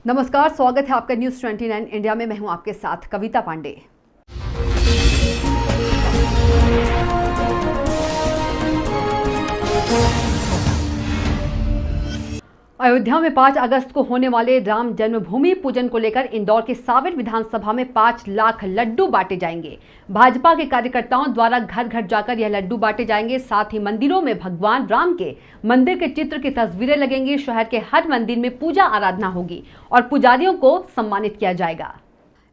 नमस्कार, स्वागत है आपका न्यूज़ 29 इंडिया में। मैं हूं आपके साथ कविता पांडे। अयोध्या में 5 अगस्त को होने वाले राम जन्मभूमि पूजन को लेकर इंदौर के सावेर विधानसभा में 5 लाख लड्डू बांटे जाएंगे। भाजपा के कार्यकर्ताओं द्वारा घर घर जाकर यह लड्डू बांटे जाएंगे। साथ ही मंदिरों में भगवान राम के मंदिर के चित्र की तस्वीरें लगेंगी। शहर के हर मंदिर में पूजा आराधना होगी और पुजारियों को सम्मानित किया जाएगा।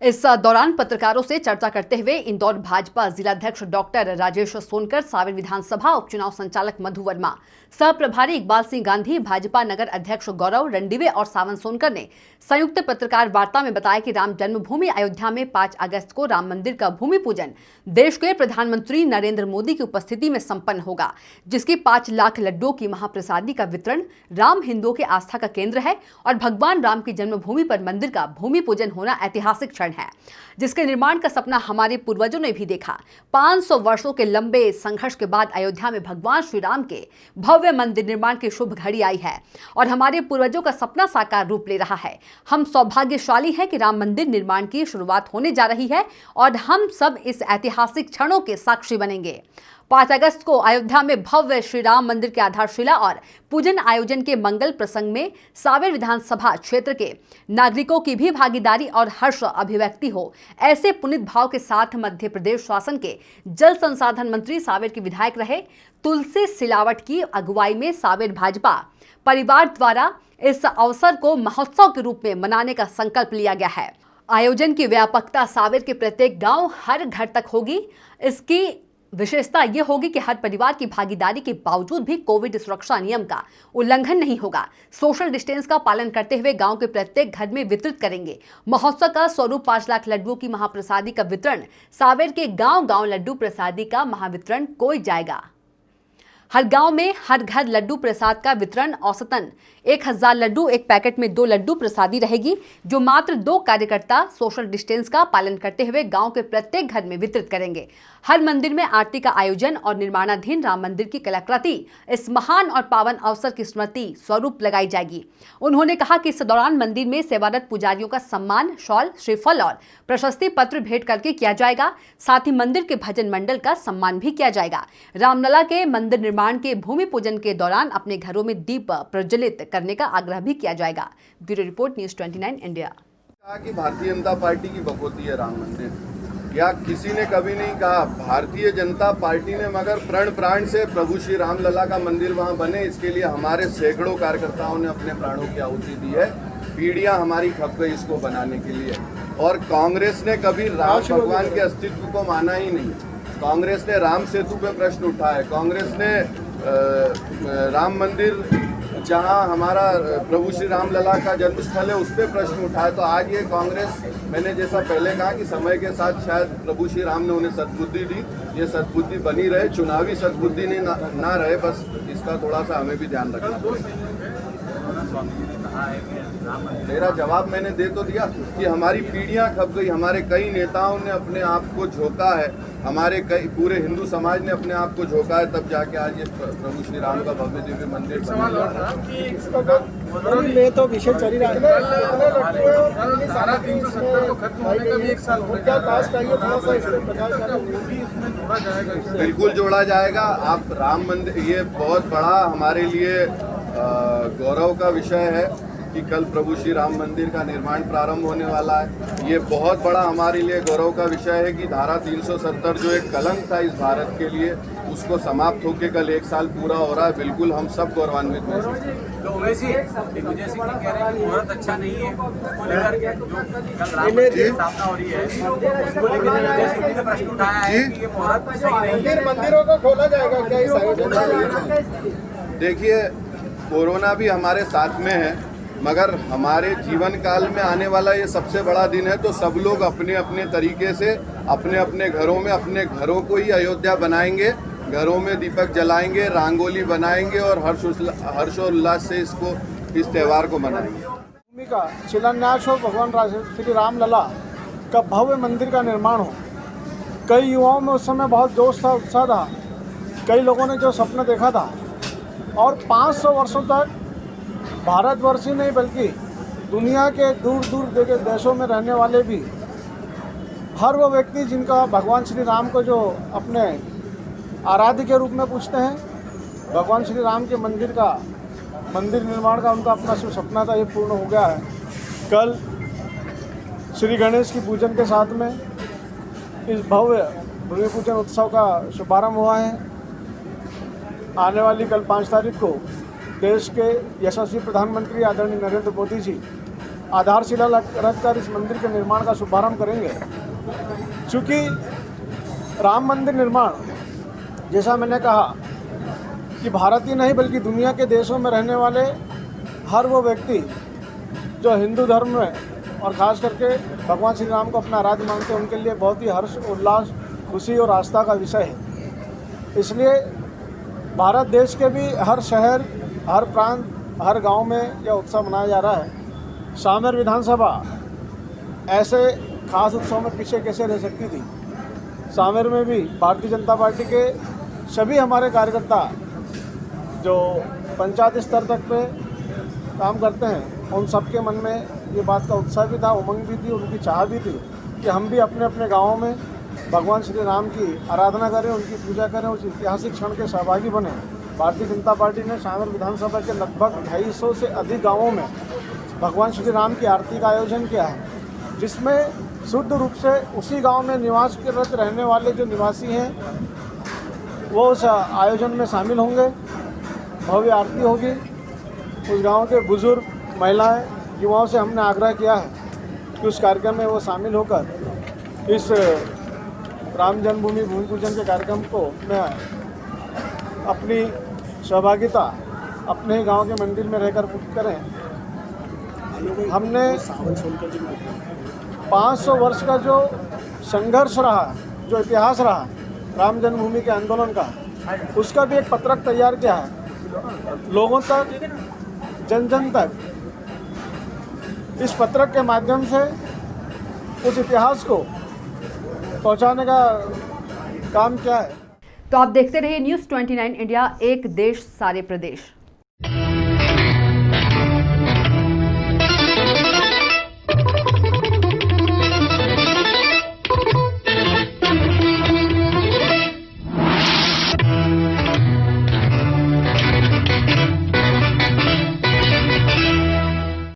इस दौरान पत्रकारों से चर्चा करते हुए इंदौर भाजपा जिलाध्यक्ष डॉक्टर राजेश सोनकर, सावेर विधानसभा उपचुनाव संचालक मधु वर्मा, सह प्रभारी इकबाल सिंह गांधी, भाजपा नगर अध्यक्ष गौरव रंडीवे और सावन सोनकर ने संयुक्त पत्रकार वार्ता में बताया कि राम जन्मभूमि अयोध्या में 5 अगस्त को राम मंदिर का भूमि पूजन देश के प्रधानमंत्री नरेंद्र मोदी की उपस्थिति में संपन्न होगा, जिसकी 5 लाख लड्डुओं की महाप्रसादी का वितरण। राम हिंदुओं की आस्था का केंद्र है और भगवान राम की जन्मभूमि पर मंदिर का भूमि पूजन होना ऐतिहासिक क्षण है, जिसके निर्माण का सपना हमारे पूर्वजों ने भी देखा। 500 वर्षों के लंबे संघर्ष के बाद अयोध्या में भगवान श्री राम के भव्य मंदिर निर्माण की शुभ घड़ी आई है और हमारे पूर्वजों का सपना साकार रूप ले रहा है। हम सौभाग्यशाली हैं कि राम मंदिर निर्माण की शुरुआत होने जा रही है और हम सब इस ऐतिहासिक क्षणों के साक्षी बनेंगे। 5 अगस्त को अयोध्या में भव्य श्री राम मंदिर के आधारशिला और पूजन आयोजन के मंगल प्रसंग में सावेर विधानसभा क्षेत्र के नागरिकों की भी भागीदारी और हर्ष अभिव्यक्ति हो, ऐसे पुनीत भाव के साथ मध्य प्रदेश शासन के जल संसाधन मंत्री सावेर के विधायक रहे तुलसी सिलावट की अगुवाई में सावेर भाजपा परिवार द्वारा इस अवसर को महोत्सव के रूप में मनाने का संकल्प लिया गया है। आयोजन की व्यापकता सावेर के प्रत्येक गांव हर घर तक होगी। इसकी विशेषता ये होगी कि हर परिवार की भागीदारी के बावजूद भी कोविड सुरक्षा नियम का उल्लंघन नहीं होगा। सोशल डिस्टेंस का पालन करते हुए गांव के प्रत्येक घर में वितरित करेंगे। महोत्सव का स्वरूप 5 लाख लड्डुओं की महाप्रसादी का वितरण। सावेर के गांव-गांव लड्डू प्रसादी का महावितरण किया जाएगा। हर गांव में हर घर लड्डू प्रसाद का वितरण। औसतन 1000 लड्डू एक पैकेट में 2 लड्डू प्रसादी रहेगी, जो मात्र 2 कार्यकर्ता सोशल डिस्टेंस का पालन करते हुए गांव के प्रत्येक घर में वितरित करेंगे। हर मंदिर में आरती का आयोजन और निर्माणाधीन राम मंदिर की कलाकृति इस महान और पावन अवसर की स्मृति स्वरूप लगाई जाएगी। उन्होंने कहा कि इस दौरान मंदिर में सेवारत पुजारियों का सम्मान शॉल, श्रीफल और प्रशस्ति पत्र भेंट करके किया जाएगा। साथ ही मंदिर के भजन मंडल का सम्मान भी किया जाएगा। रामलला के मंदिर निर्माण के भूमि पूजन के दौरान अपने घरों में दीप प्रज्वलित करने का आग्रह भी किया जाएगा। Bureau report, news 29 India. कहा कि भारतीय जनता पार्टी की बकौती है राम मंदिर, या किसी ने कभी नहीं कहा। भारतीय जनता पार्टी ने मगर प्रण प्राण से प्रभु श्री राम लला का मंदिर वहां बने, इसके लिए हमारे सैकड़ों कार्यकर्ताओं ने अपने प्राणों की आहुति दी है। पीढ़ियां हमारी खप गई इसको बनाने के लिए, और कांग्रेस ने कभी राम भगवान के अस्तित्व को माना ही नहीं। कांग्रेस ने राम सेतु पे प्रश्न उठाए, कांग्रेस ने राम मंदिर जहां हमारा प्रभु श्री राम लला का जन्मस्थल है उस पर प्रश्न उठाया। तो आज ये कांग्रेस, मैंने जैसा पहले कहा कि समय के साथ शायद प्रभु श्री राम ने उन्हें सद्बुद्धि दी, ये सद्बुद्धि बनी रहे, चुनावी सद्बुद्धि नहीं ना रहे, बस इसका थोड़ा सा हमें भी ध्यान रखना पड़ेगा। मेरा जवाब मैंने दे तो दिया कि हमारी पीढ़ियां खप गई। हमारे कई नेताओं ने अपने आप को झोंका है, हमारे कई पूरे हिंदू समाज ने अपने आप को झोंका है, तब जाके आज ये प्रभु श्री राम का भव्य दिव्य मंदिर बना में तो विषय चल रहा है। बिल्कुल जोड़ा जाएगा। आप राम मंदिर, ये बहुत बड़ा हमारे लिए गौरव का विषय है कि कल प्रभु श्री राम मंदिर का निर्माण प्रारंभ होने वाला है। ये बहुत बड़ा हमारे लिए गौरव का विषय है कि धारा 370 जो एक कलंक था इस भारत के लिए, उसको समाप्त होकर कल 1 साल पूरा हो रहा है। बिल्कुल हम सब गौरवान्वित महसूस करते हैं। तो उमेश जी, दिग्विजय सिंह कह रहे हैं कि मुहूर्त अच्छा नहीं है, उसको लेकर के जो कल राम मंदिर स्थापना हो रही है, उसको लेकर दिग्विजय सिंह ने प्रश्न उठाया है कि ये मुहूर्त सही नहीं है। मंदिरों को खोला जाएगा क्या इस आयोजन? देखिए, कोरोना भी हमारे साथ में है, मगर हमारे जीवन काल में आने वाला ये सबसे बड़ा दिन है। तो सब लोग अपने अपने तरीके से अपने अपने घरों में अपने घरों को ही अयोध्या बनाएंगे, घरों में दीपक जलाएंगे, रंगोली बनाएंगे और हर्षोल्लास से इस त्यौहार को मनाएंगे। भूमि का शिलान्यास हो, भगवान श्री राम लला का भव्य मंदिर का निर्माण हो। कई युवाओं में उस समय बहुत जोश था, उत्साह था, कई लोगों ने जो सपना देखा था, और 500 वर्षों तक भारतवर्ष ही नहीं बल्कि दुनिया के दूर दूर के देशों में रहने वाले भी हर वो व्यक्ति जिनका भगवान श्री राम को जो अपने आराध्य के रूप में पूछते हैं, भगवान श्री राम के मंदिर निर्माण का उनका अपना जो सपना था ये पूर्ण हो गया है। कल श्री गणेश की पूजन के साथ में इस भव्य भूमि पूजन उत्सव का शुभारंभ हुआ है। आने वाली कल 5 तारीख को देश के यशस्वी प्रधानमंत्री आदरणीय नरेंद्र मोदी जी आधारशिला रखकर इस मंदिर के निर्माण का शुभारंभ करेंगे। चूँकि राम मंदिर निर्माण, जैसा मैंने कहा कि भारत ही नहीं बल्कि दुनिया के देशों में रहने वाले हर वो व्यक्ति जो हिंदू धर्म में और ख़ास करके भगवान श्री राम को अपना आराध्य मानते हैं, उनके लिए बहुत ही हर्ष, उल्लास, खुशी और आस्था का विषय है। इसलिए भारत देश के भी हर शहर, हर प्रांत, हर गांव में यह उत्सव मनाया जा रहा है। सामेर विधानसभा ऐसे खास उत्सव में पीछे कैसे रह सकती थी। सामेर में भी भारतीय जनता पार्टी के सभी हमारे कार्यकर्ता जो पंचायत स्तर तक पे काम करते हैं, उन सबके मन में ये बात का उत्साह भी था, उमंग भी थी, उनकी चाह भी थी कि हम भी अपने अपने गाँवों में भगवान श्री राम की आराधना करें, उनकी पूजा करें, उस ऐतिहासिक क्षण के सहभागी बने। भारतीय जनता पार्टी ने सामेर विधानसभा के लगभग 250 से अधिक गाँवों में भगवान श्री राम की आरती का आयोजन किया है, जिसमें शुद्ध रूप से उसी गांव में निवासरत रहने वाले जो निवासी हैं वो उस आयोजन में शामिल होंगे। भव्य आरती होगी। उस गांव के बुजुर्ग, महिलाएं, युवाओं से हमने आग्रह किया है कि उस कार्यक्रम में वो शामिल होकर इस राम जन्मभूमि भूमि पूजन के कार्यक्रम को में अपनी सहभागिता अपने ही गांव के मंदिर में रहकर करें। हमने 500 वर्ष का जो संघर्ष रहा, जो इतिहास रहा राम जन्मभूमि के आंदोलन का, उसका भी एक पत्रक तैयार किया है। लोगों तक, जन जन तक इस पत्रक के माध्यम से उस इतिहास को पहुंचाने का काम किया है। तो आप देखते रहिए न्यूज़ 29 इंडिया, एक देश सारे प्रदेश।